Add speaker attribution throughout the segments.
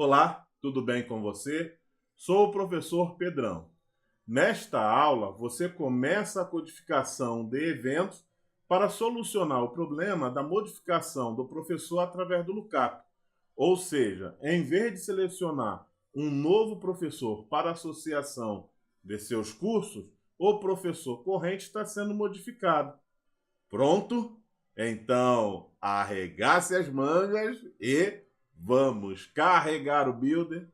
Speaker 1: Olá, tudo bem com você? Sou o professor Pedrão. Nesta aula, você começa a codificação de eventos para solucionar o problema da modificação do professor através do lookup. Ou seja, em vez de selecionar um novo professor para associação de seus cursos, o professor corrente está sendo modificado. Pronto? Então, arregace as mangas e vamos carregar o builder.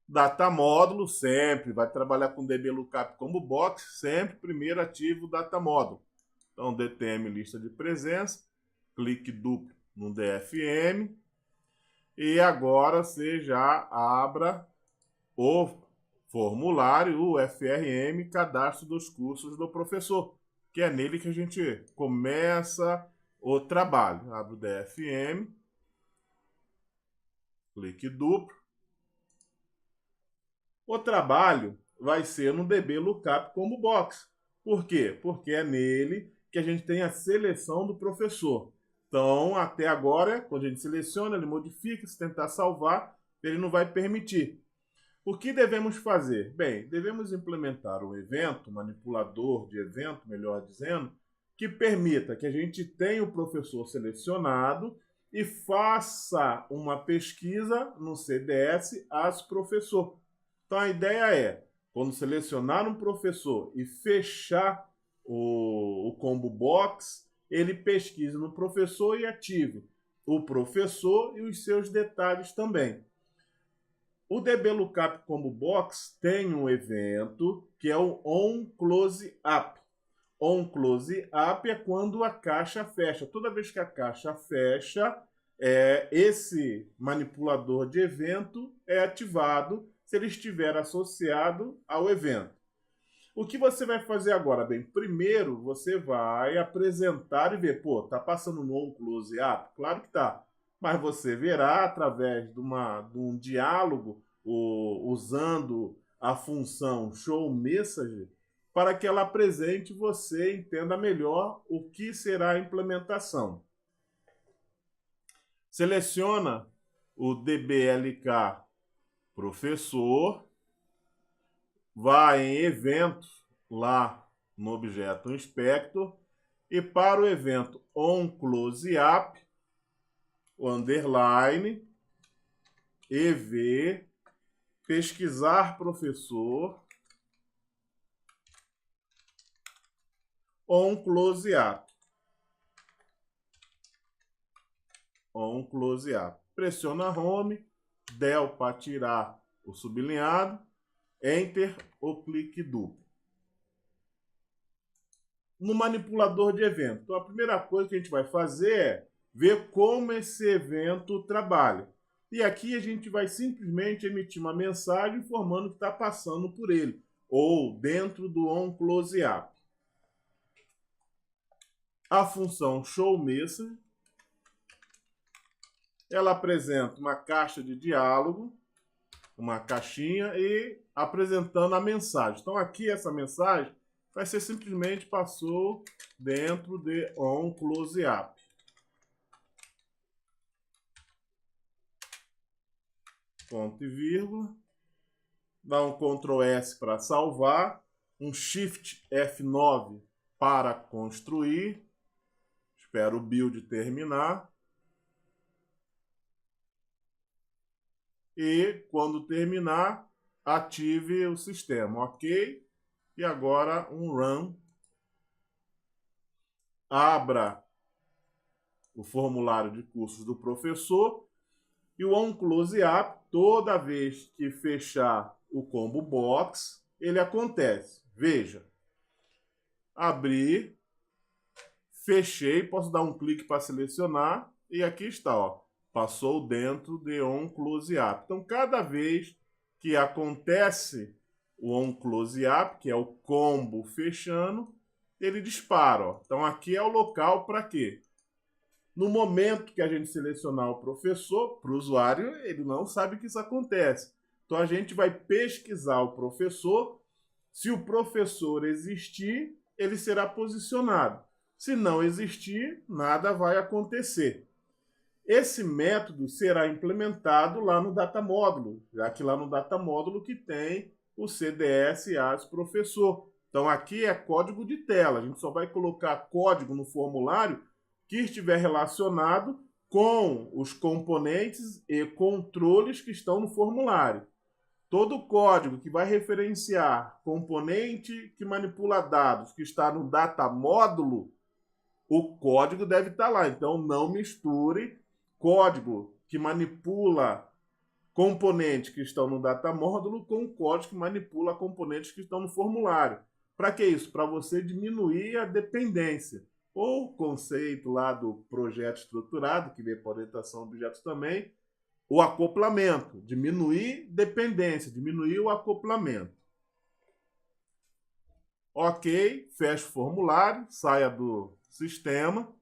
Speaker 1: Data módulo sempre, vai trabalhar com DB Lookup como box, sempre primeiro ativo o data módulo. Então, DTM lista de presença, clique duplo no DFM e agora você já abra o formulário, o FRM, cadastro dos cursos do professor, que é nele que a gente começa o trabalho. Abre o DFM, clique duplo. O trabalho vai ser no DB Lookup como box. Por quê? Porque é nele que a gente tem a seleção do professor. Então, até agora, quando a gente seleciona, ele modifica, se tentar salvar, ele não vai permitir. O que devemos fazer? Bem, devemos implementar um evento, manipulador de evento, melhor dizendo, que permita que a gente tenha o professor selecionado e faça uma pesquisa no CDS as professor. Então, a ideia é, quando selecionar um professor e fechar o combo box, ele pesquise no professor e ative o professor e os seus detalhes também. O DB Lookup Combo Box tem um evento que é o onCloseUp. OnCloseUp é quando a caixa fecha. Toda vez que a caixa fecha, esse manipulador de evento é ativado se ele estiver associado ao evento. O que você vai fazer agora? Bem, primeiro você vai apresentar e ver, pô, tá passando no onCloseUp? Claro que tá. Mas você verá através de um diálogo usando a função showMessage para que ela apresente e você entenda melhor o que será a implementação. Seleciona o DBLK professor, vai em eventos lá no objeto inspector e para o evento onCloseUp, o underline, EV, pesquisar professor, onCloseUp. onCloseUp. Pressiona Home, Del para tirar o sublinhado, Enter ou clique duplo. No manipulador de evento, então a primeira coisa que a gente vai fazer é ver como esse evento trabalha. E aqui a gente vai simplesmente emitir uma mensagem informando que está passando por ele, ou dentro do onCloseUp. A função showMessage, ela apresenta uma caixa de diálogo, uma caixinha e apresentando a mensagem. Então aqui essa mensagem vai ser simplesmente passou dentro de onCloseUp. Ponto e vírgula. Dá um Ctrl S para salvar, um Shift F9 para construir. Espero o build terminar. E quando terminar, ative o sistema, ok? E agora um run. Abra o formulário de cursos do professor e o onCloseUp, toda vez que fechar o combo box, ele acontece. Veja, abri, fechei, posso dar um clique para selecionar e aqui está, ó, passou dentro de onCloseUp. Então, cada vez que acontece o onCloseUp, que é o combo fechando, ele dispara. Ó. Então, aqui é o local para quê? No momento que a gente selecionar o professor, para o usuário, ele não sabe que isso acontece. Então, a gente vai pesquisar o professor. Se o professor existir, ele será posicionado. Se não existir, nada vai acontecer. Esse método será implementado lá no data módulo, já que lá no data módulo que tem o CDS AS professor. Então aqui é código de tela, a gente só vai colocar código no formulário que estiver relacionado com os componentes e controles que estão no formulário. Todo código que vai referenciar componente que manipula dados que está no data módulo, o código deve estar lá. Então não misture código que manipula componentes que estão no data módulo com código que manipula componentes que estão no formulário. Para que isso? Para você diminuir a dependência. Ou o conceito lá do projeto estruturado, que vem para orientação a objetos também, o acoplamento, diminuir dependência, diminuir o acoplamento. Ok, fecha o formulário, saia do sistema.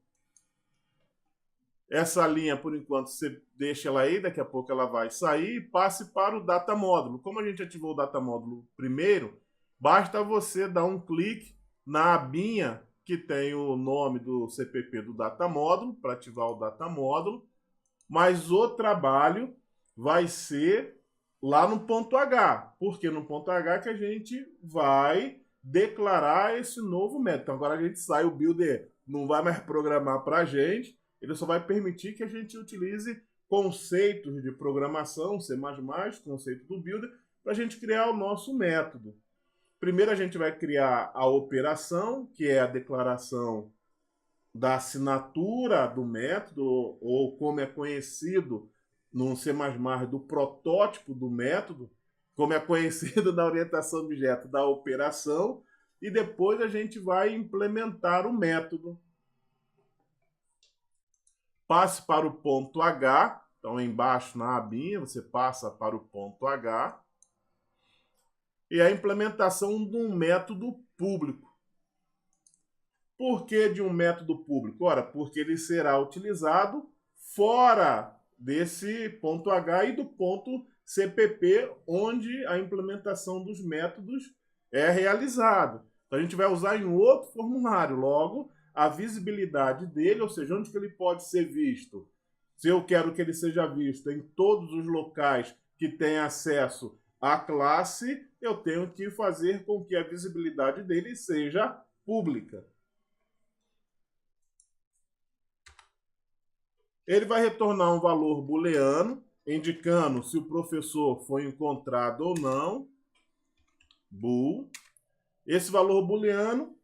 Speaker 1: Essa linha, por enquanto, você deixa ela aí, daqui a pouco ela vai sair e passe para o data módulo. Como a gente ativou o data módulo primeiro, basta você dar um clique na abinha que tem o nome do CPP do data módulo, para ativar o data módulo, mas o trabalho vai ser lá no ponto H, porque no ponto H que a gente vai declarar esse novo método. Então agora a gente sai, o builder não vai mais programar para a gente, ele só vai permitir que a gente utilize conceitos de programação, C++, conceito do builder, para a gente criar o nosso método. Primeiro a gente vai criar a operação, que é a declaração da assinatura do método, ou como é conhecido no C++, do protótipo do método, como é conhecido na orientação a objeto da operação, e depois a gente vai implementar o método. Passe para o ponto H, então embaixo na abinha você passa para o ponto H, e a implementação de um método público. Por que de um método público? Ora, porque ele será utilizado fora desse ponto H e do ponto CPP, onde a implementação dos métodos é realizada. Então a gente vai usar em outro formulário, logo a visibilidade dele, ou seja, onde que ele pode ser visto. Se eu quero que ele seja visto em todos os locais que têm acesso à classe, eu tenho que fazer com que a visibilidade dele seja pública. Ele vai retornar um valor booleano, indicando se o professor foi encontrado ou não. Bool. Esse valor booleano,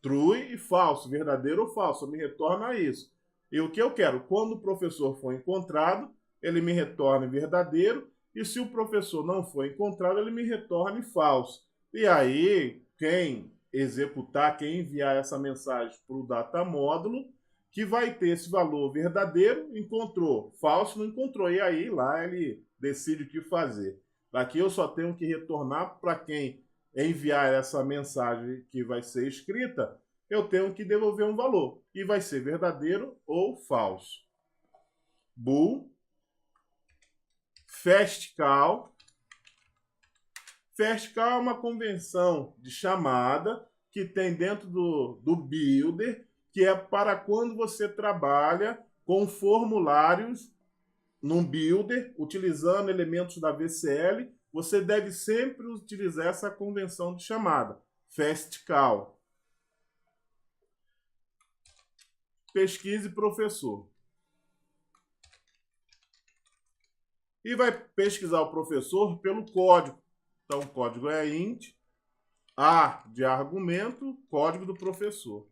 Speaker 1: true e falso, verdadeiro ou falso, me retorna isso. E o que eu quero? Quando o professor for encontrado, ele me retorne verdadeiro, e se o professor não for encontrado, ele me retorne falso. E aí, quem executar, quem enviar essa mensagem para o data módulo, que vai ter esse valor verdadeiro, encontrou, falso, não encontrou. E aí, lá ele decide o que fazer. Aqui eu só tenho que retornar para quem enviar essa mensagem que vai ser escrita, eu tenho que devolver um valor. E vai ser verdadeiro ou falso. Bool. Fastcall. Fastcall é uma convenção de chamada que tem dentro do builder, que é para quando você trabalha com formulários num builder, utilizando elementos da VCL, você deve sempre utilizar essa convenção de chamada, Fastcall. Pesquise professor. E vai pesquisar o professor pelo código. Então, o código é int, A de argumento, código do professor.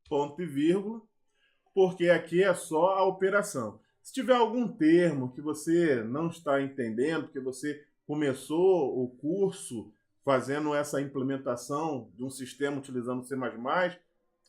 Speaker 1: Ponto e vírgula, porque aqui é só a operação. Se tiver algum termo que você não está entendendo, porque você começou o curso fazendo essa implementação de um sistema utilizando o C++,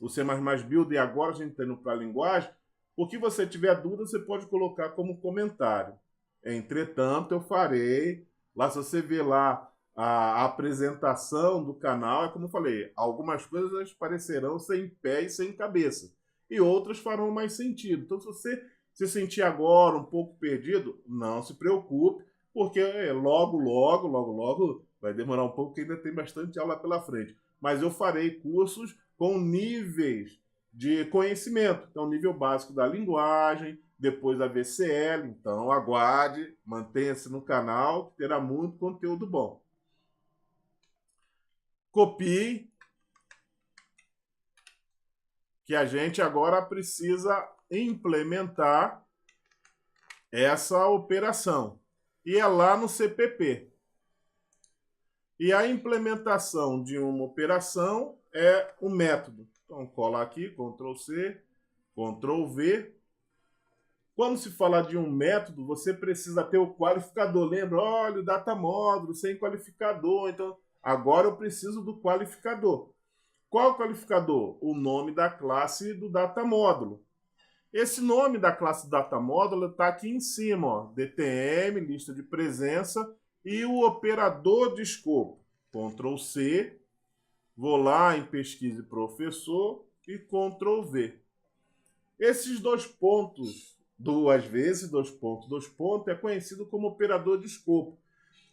Speaker 1: o C++ Builder, e agora a gente está indo para a linguagem, o que você tiver dúvida, você pode colocar como comentário. Entretanto, eu farei, lá se você ver lá a apresentação do canal, é como eu falei, algumas coisas parecerão sem pé e sem cabeça, e outras farão mais sentido. Então, se você se sentir agora um pouco perdido, não se preocupe, porque logo vai demorar um pouco, porque ainda tem bastante aula pela frente. Mas eu farei cursos com níveis de conhecimento. Então, nível básico da linguagem, depois a VCL. Então, aguarde, mantenha-se no canal, que terá muito conteúdo bom. Copie, que a gente agora precisa implementar essa operação. E é lá no CPP. E a implementação de uma operação é o método. Então, cola aqui, Ctrl C, Ctrl V. Quando se fala de um método, você precisa ter o qualificador. Lembra? Olha, o data módulo sem qualificador. Então, agora eu preciso do qualificador. Qual é o qualificador? O nome da classe do data módulo. Esse nome da classe data módulo está aqui em cima, ó, DTM, lista de presença, e o operador de escopo. Ctrl C, vou lá em pesquise professor e Ctrl V. Esses dois pontos, duas vezes, dois pontos, é conhecido como operador de escopo.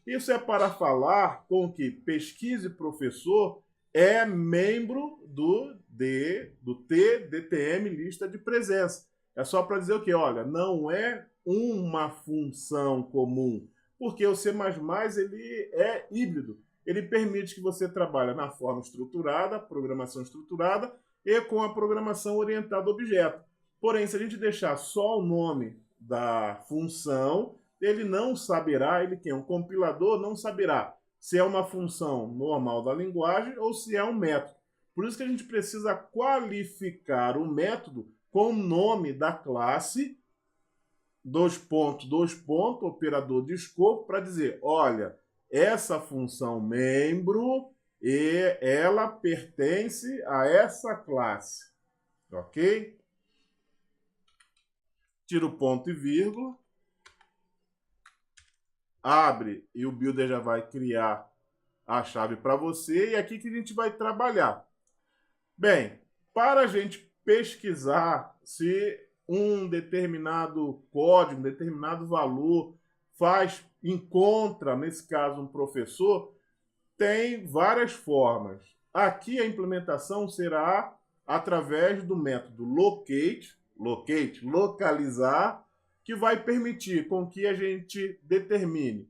Speaker 1: Isso é para falar com que pesquise professor é membro do DTM, lista de presença. É só para dizer o quê? Olha, não é uma função comum, porque o C++ ele é híbrido. Ele permite que você trabalhe na forma estruturada, programação estruturada, e com a programação orientada a objeto. Porém, se a gente deixar só o nome da função, ele não saberá, ele tem um compilador, não saberá se é uma função normal da linguagem ou se é um método. Por isso que a gente precisa qualificar o método com o nome da classe, operador de escopo, para dizer, olha, essa função membro, e ela pertence a essa classe. Ok? Tira o ponto e vírgula. Abre e o Builder já vai criar a chave para você. E aqui que a gente vai trabalhar. Bem, para a gente pesquisar se um determinado código, um determinado valor encontra, nesse caso, um professor, tem várias formas. Aqui a implementação será através do método locate, localizar, que vai permitir com que a gente determine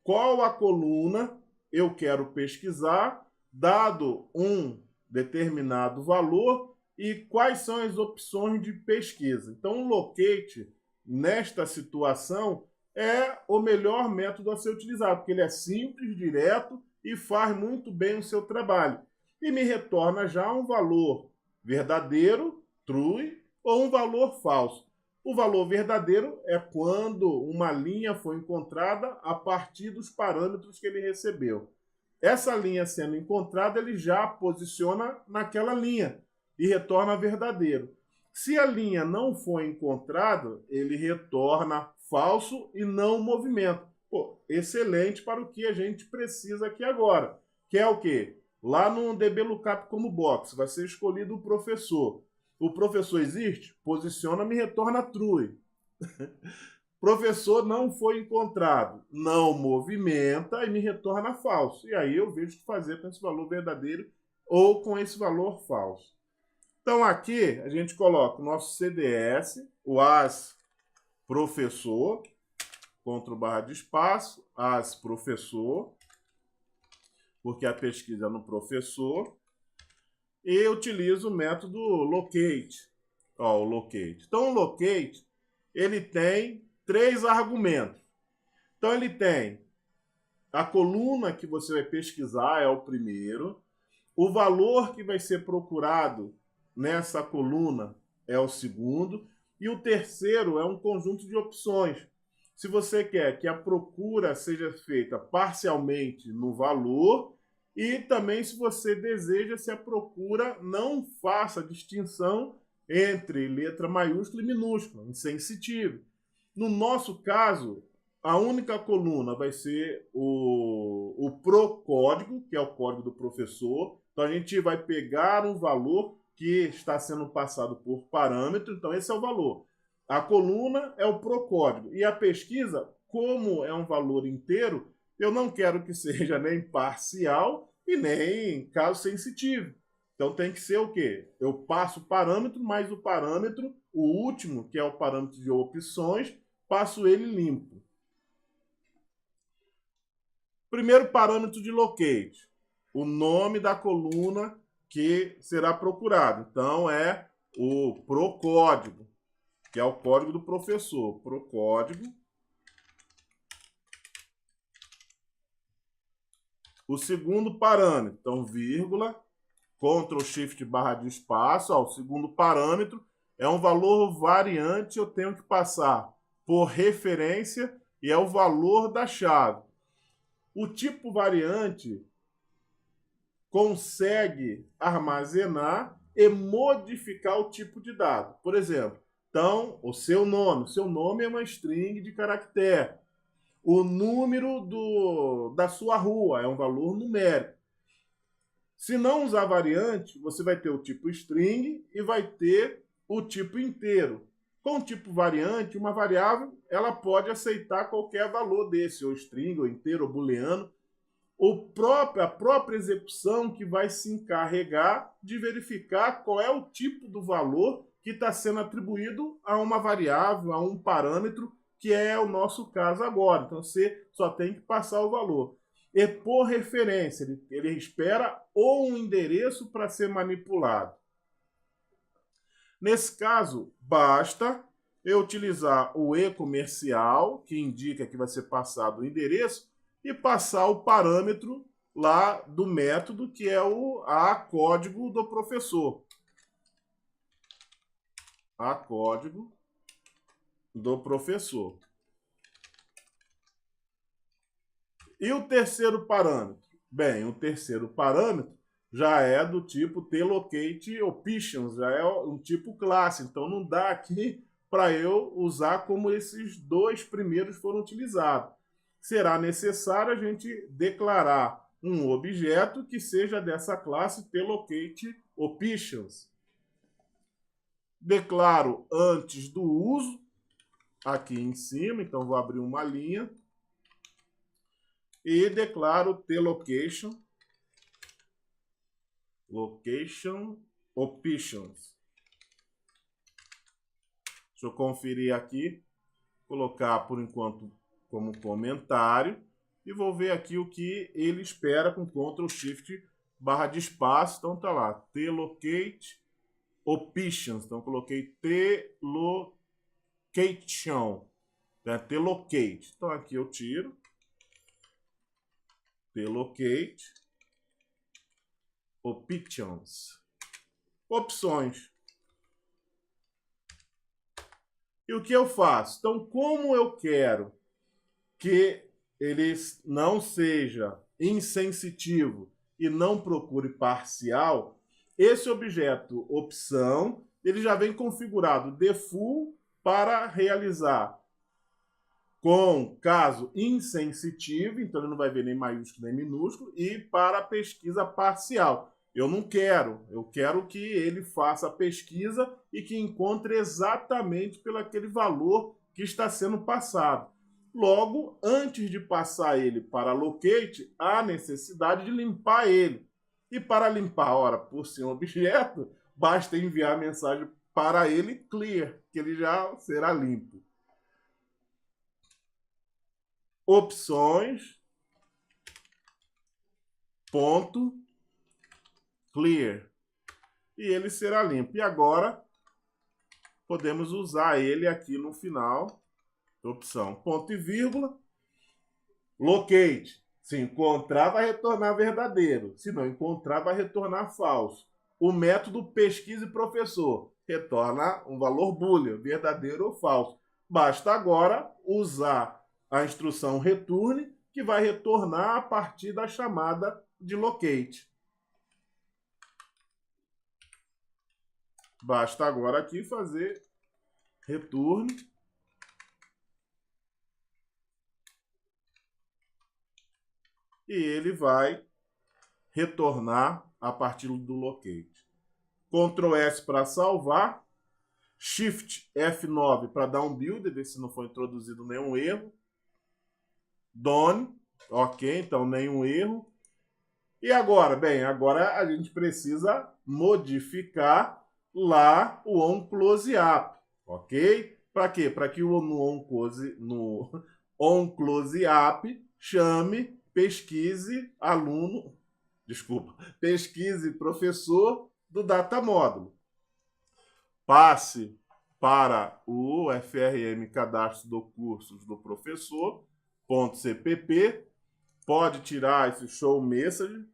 Speaker 1: qual a coluna eu quero pesquisar, dado um determinado valor, e quais são as opções de pesquisa. Então, o locate, nesta situação, é o melhor método a ser utilizado, porque ele é simples, direto e faz muito bem o seu trabalho. E me retorna já um valor verdadeiro, true, ou um valor falso. O valor verdadeiro é quando uma linha foi encontrada a partir dos parâmetros que ele recebeu. Essa linha sendo encontrada, ele já posiciona naquela linha e retorna verdadeiro. Se a linha não foi encontrada, ele retorna falso e não movimento. Pô, excelente para o que a gente precisa aqui agora, que é o quê? Lá no DB Lookup como box, vai ser escolhido o professor. O professor existe? Posiciona, me retorna true. Professor não foi encontrado, não movimenta e me retorna falso. E aí eu vejo o que fazer com esse valor verdadeiro ou com esse valor falso. Então aqui a gente coloca o nosso CDS, o as professor, Ctrl / de espaço, as professor, porque a pesquisa é no professor, e utilizo o método locate. Ó, o locate. Então o locate, ele tem 3 argumentos. Então ele tem a coluna que você vai pesquisar, é o primeiro. O valor que vai ser procurado nessa coluna é o segundo. E o terceiro é um conjunto de opções. Se você quer que a procura seja feita parcialmente no valor, e também se você deseja se a procura não faça distinção entre letra maiúscula e minúscula, insensitivo. No nosso caso, a única coluna vai ser o procódigo, que é o código do professor. Então, a gente vai pegar um valor que está sendo passado por parâmetro. Então, esse é o valor. A coluna é o procódigo. E a pesquisa, como é um valor inteiro, eu não quero que seja nem parcial e nem caso sensitivo. Então tem que ser o quê? Eu passo o parâmetro, mais o parâmetro, o último, que é o parâmetro de opções, passo ele limpo. Primeiro parâmetro de locate, o nome da coluna que será procurado. Então é o procódigo, que é o código do professor. Procódigo. O segundo parâmetro, então vírgula, Ctrl Shift barra de espaço, ó, o segundo parâmetro é um valor variante, eu tenho que passar por referência e é o valor da chave. O tipo variante consegue armazenar e modificar o tipo de dado. Por exemplo, então, o seu nome é uma string de caractere. O número da sua rua é um valor numérico. Se não usar variante, você vai ter o tipo string e vai ter o tipo inteiro. Com o tipo variante, uma variável ela pode aceitar qualquer valor desse, ou string, ou inteiro, ou booleano. A própria execução que vai se encarregar de verificar qual é o tipo do valor que está sendo atribuído a uma variável, a um parâmetro, que é o nosso caso agora. Então, você só tem que passar o valor. E por referência, ele espera ou um endereço para ser manipulado. Nesse caso, basta eu utilizar o e-comercial, que indica que vai ser passado o endereço, e passar o parâmetro lá do método, que é o código do professor. Código do professor. E o terceiro parâmetro? Bem, o terceiro parâmetro já é do tipo tLocateOptions, já é um tipo classe. Então não dá aqui para eu usar como esses dois primeiros foram utilizados. Será necessário a gente declarar um objeto que seja dessa classe tLocateOptions. Declaro antes do uso, aqui em cima, então vou abrir uma linha, e declaro tLocation options. Deixa eu conferir aqui, colocar por enquanto como comentário e vou ver aqui o que ele espera com Ctrl Shift barra de espaço. Então tá lá, tLocate options. Então coloquei tLocation, né? tLocate. Então aqui eu tiro tLocate options. Opções. E o que eu faço? Então, como eu quero que ele não seja insensitivo e não procure parcial, esse objeto opção, ele já vem configurado default para realizar com caso insensitivo, então ele não vai ver nem maiúsculo nem minúsculo, e para pesquisa parcial. Eu não quero, eu quero que ele faça a pesquisa e que encontre exatamente pelo aquele valor que está sendo passado. Logo, antes de passar ele para locate, há necessidade de limpar ele. E para limpar, ora, por ser um objeto, basta enviar a mensagem para ele clear, que ele já será limpo. Opções, ponto, clear. E ele será limpo. E agora, podemos usar ele aqui no final. Opção, ponto e vírgula. Locate. Se encontrar, vai retornar verdadeiro. Se não encontrar, vai retornar falso. O método pesquisa e professor retorna um valor boolean, verdadeiro ou falso. Basta agora usar a instrução return, que vai retornar a partir da chamada de locate. Basta agora aqui fazer return e ele vai retornar a partir do locate. Ctrl S para salvar, Shift F9 para dar um build, ver se não foi introduzido nenhum erro. Done, ok, então nenhum erro. E agora? Bem, agora a gente precisa modificar lá o onCloseApp, ok? Para quê? Para que o no onCloseApp chame pesquise aluno, desculpa, pesquise professor do data módulo. Passe para o FRM cadastro do cursos do professor, .cpp, pode tirar esse show message.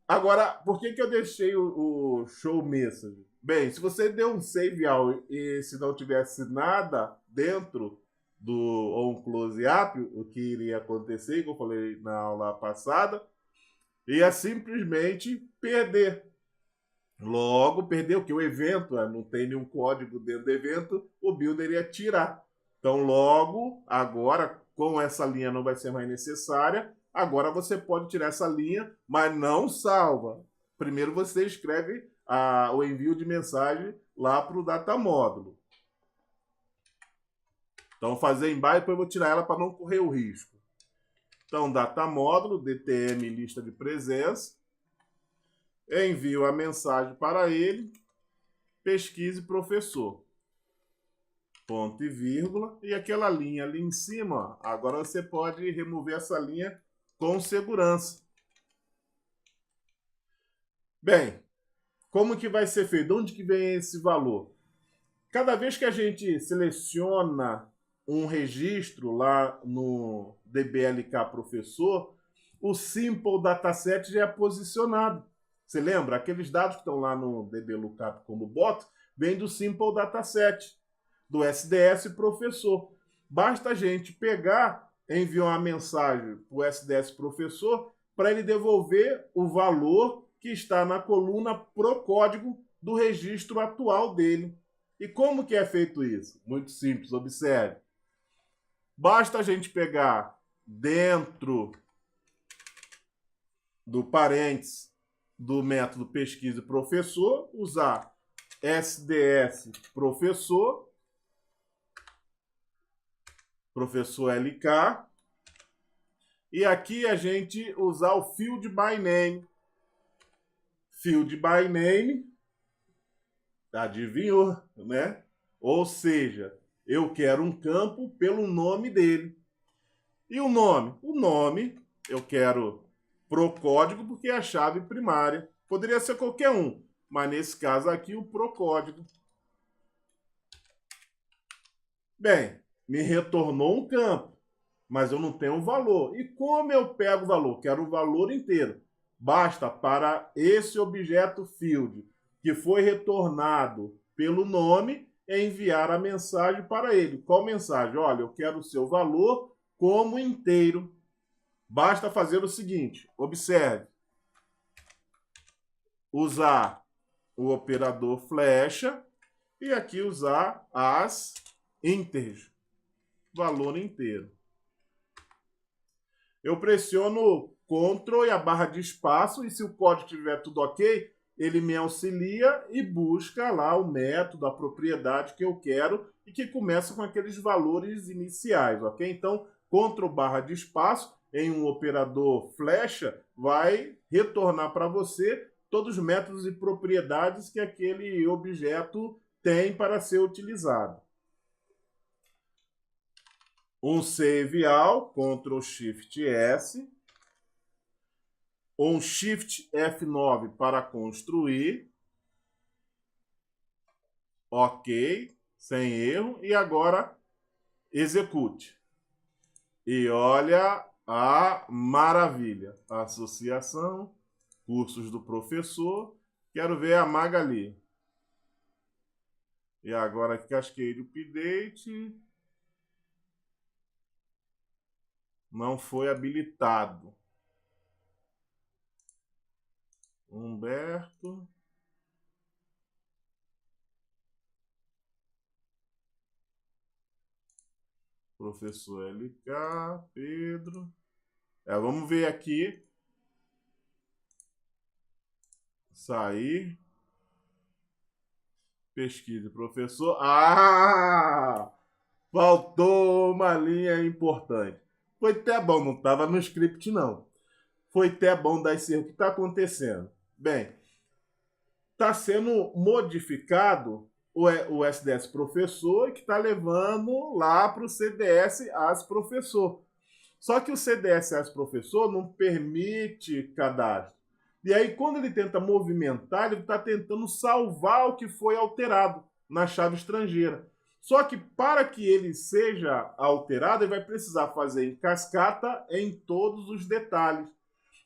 Speaker 1: Agora, por que eu deixei o show message? Bem, se você deu um save all e se não tivesse nada dentro do onCloseApp, o que iria acontecer, como eu falei na aula passada, ia simplesmente perder. Logo, perdeu, que o evento não tem nenhum código dentro do evento, o builder ia tirar. Então, logo, agora, com essa linha não vai ser mais necessária, agora você pode tirar essa linha, mas não salva. Primeiro você escreve o envio de mensagem lá para o data módulo. Então, fazer embaixo, depois eu vou tirar ela para não correr o risco. Então, data módulo, DTM lista de presença. Envio a mensagem para ele, pesquise professor. Ponto e vírgula. E aquela linha ali em cima, ó, agora você pode remover essa linha com segurança. Bem, como que vai ser feito? De onde que vem esse valor? Cada vez que a gente seleciona um registro lá no DBLK professor, o Simple Dataset já é posicionado. Você lembra? Aqueles dados que estão lá no DBLookup como bot, vêm do Simple Dataset, do SDS professor. Basta a gente pegar, enviar uma mensagem para o SDS professor para ele devolver o valor que está na coluna pro código do registro atual dele. E como que é feito isso? Muito simples, observe. Basta a gente pegar dentro do parênteses do método pesquisa professor, usar SDS professor, professor LK, e aqui a gente usar o field by name. Field by name, adivinhou, né? Ou seja, eu quero um campo pelo nome dele. E o nome? O nome eu quero pro código porque é a chave primária. Poderia ser qualquer um, mas nesse caso aqui o pro código. Bem, me retornou um campo, mas eu não tenho um valor. E como eu pego o valor? Quero o valor inteiro. Basta para esse objeto field, que foi retornado pelo nome, enviar a mensagem para ele. Qual mensagem? Olha, eu quero o seu valor como inteiro. Basta fazer o seguinte, observe. Usar o operador flecha e aqui usar as inters, valor inteiro. Eu pressiono Ctrl e a barra de espaço e se o código estiver tudo ok, ele me auxilia e busca lá o método, a propriedade que eu quero e que começa com aqueles valores iniciais, ok? Então, Ctrl barra de espaço em um operador flecha vai retornar para você todos os métodos e propriedades que aquele objeto tem para ser utilizado. Um save all, Ctrl Shift S. Um Shift F9 para construir. Ok, sem erro. E agora execute. E olha a maravilha. Associação, cursos do professor. Quero ver a Magali. E agora Cascade Update. Não foi habilitado. Humberto. Professor LK, Pedro. Vamos ver aqui. Sair. Pesquise, professor. Ah! Faltou uma linha importante. Foi até bom, não estava no script, não. foi até bom dar esse erro. O que está acontecendo? Bem, está sendo modificado o SDS professor que está levando lá para o CDS as professor. Só que o CDS as professor não permite cadastro. E aí, quando ele tenta movimentar, ele está tentando salvar o que foi alterado na chave estrangeira. Só que para que ele seja alterado, ele vai precisar fazer em cascata em todos os detalhes.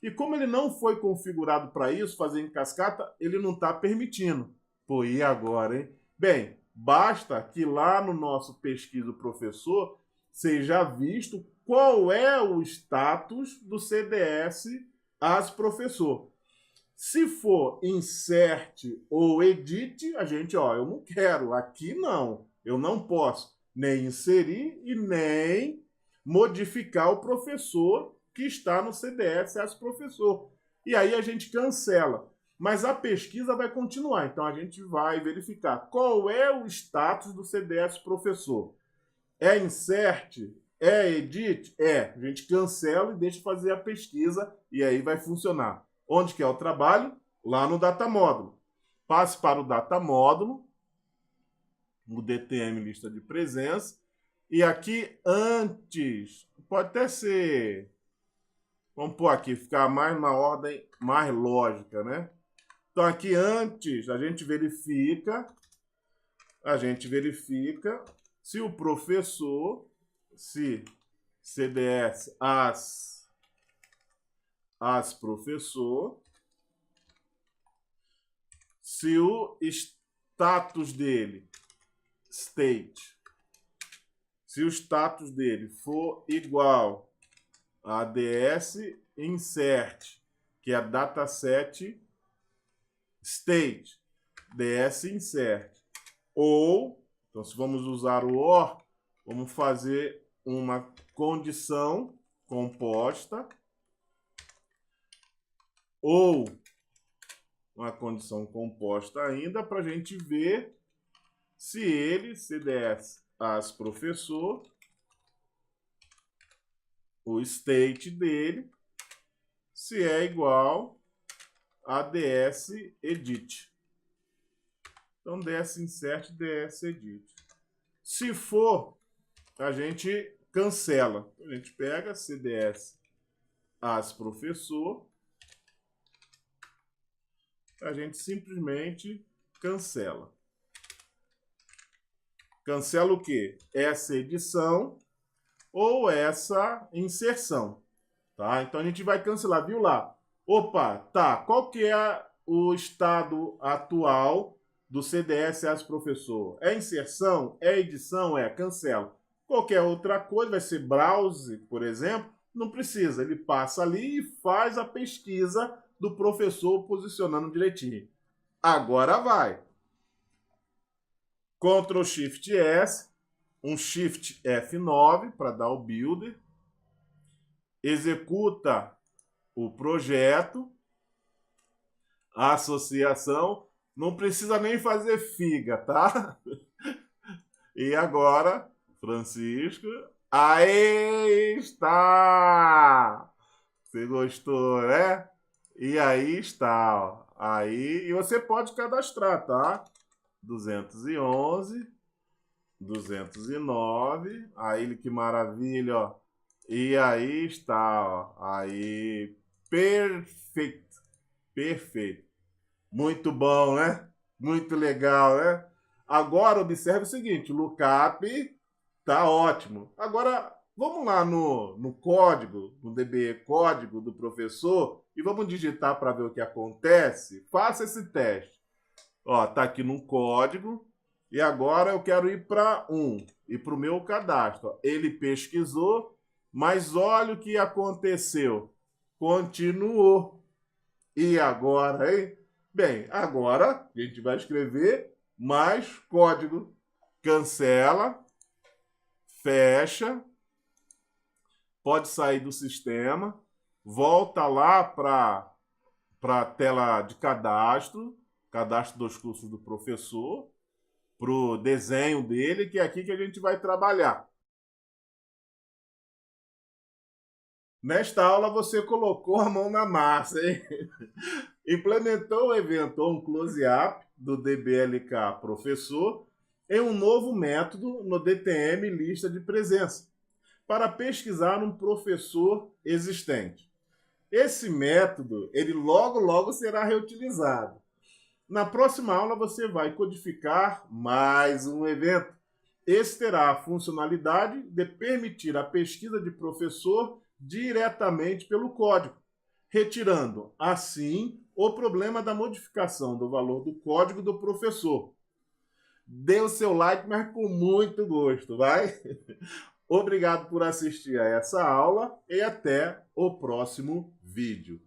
Speaker 1: E como ele não foi configurado para isso, fazer em cascata, ele não está permitindo. Pô, e agora, hein? Bem, basta que lá no nosso pesquisa do professor seja visto qual é o status do CDS as professor. Se for insert ou edit, a gente, eu não quero, aqui não, eu não posso nem inserir e nem modificar o professor que está no CDS as professor. E aí a gente cancela. Mas a pesquisa vai continuar, então a gente vai verificar qual é o status do CDS professor. É insert? É edit? É. A gente cancela e deixa fazer a pesquisa e aí vai funcionar. Onde que é o trabalho? Lá no data módulo. Passe para o data módulo, no DTM lista de presença, e aqui antes, pode até ser, vamos pôr aqui, ficar mais na ordem mais lógica, né? Então aqui antes a gente verifica se o professor, se CDS as professor, se o status dele, state, se o status dele for igual a ADS insert, que é a dataset state, DS insert, ou, então se vamos usar o OR, vamos fazer uma condição composta ou uma condição composta ainda para a gente ver se ele, CDS as professor, o state dele, se é igual a DS edit. Então, DS insert, DS edit. Se for, a gente cancela. A gente pega CDS as professor, a gente simplesmente cancela. Cancela o quê? Essa edição ou essa inserção. Tá? Então, a gente vai cancelar. Viu lá? Opa, tá. Qual que é o estado atual do CDS as professor? É inserção? É edição? É. Cancela. Qualquer outra coisa, vai ser browse, por exemplo, não precisa. Ele passa ali e faz a pesquisa do professor posicionando direitinho. Agora vai. Ctrl Shift S, um Shift F9 para dar o builder. Executa o projeto, a associação. Não precisa nem fazer figa, tá? E agora, Francisco, aí está! Você gostou, né? E aí está, ó. Aí, e você pode cadastrar, tá? 211, 209, aí que maravilha, ó. E aí está, ó. Aí, perfeito, perfeito. Muito bom, né? Muito legal, né? Agora, observe o seguinte, o lookup tá ótimo. Agora, vamos lá no código, no DB código do professor, e vamos digitar para ver o que acontece. Faça esse teste. Ó, tá aqui no código, e agora eu quero ir para e para o meu cadastro. Ó, ele pesquisou, mas olha o que aconteceu. Continuou. E agora, hein? Bem, agora a gente vai escrever mais código. Cancela, fecha, pode sair do sistema, volta lá para a tela de cadastro dos cursos do professor, para o desenho dele, que é aqui que a gente vai trabalhar. Nesta aula você colocou a mão na massa, hein? Implementou o evento OnCloseUp do DBLK Professor em um novo método no DTM Lista de Presença, para pesquisar um professor existente. Esse método, ele logo será reutilizado. Na próxima aula você vai codificar mais um evento. Esse terá a funcionalidade de permitir a pesquisa de professor diretamente pelo código, retirando, assim, o problema da modificação do valor do código do professor. Dê o seu like, mas com muito gosto, vai? Obrigado por assistir a essa aula e até o próximo vídeo.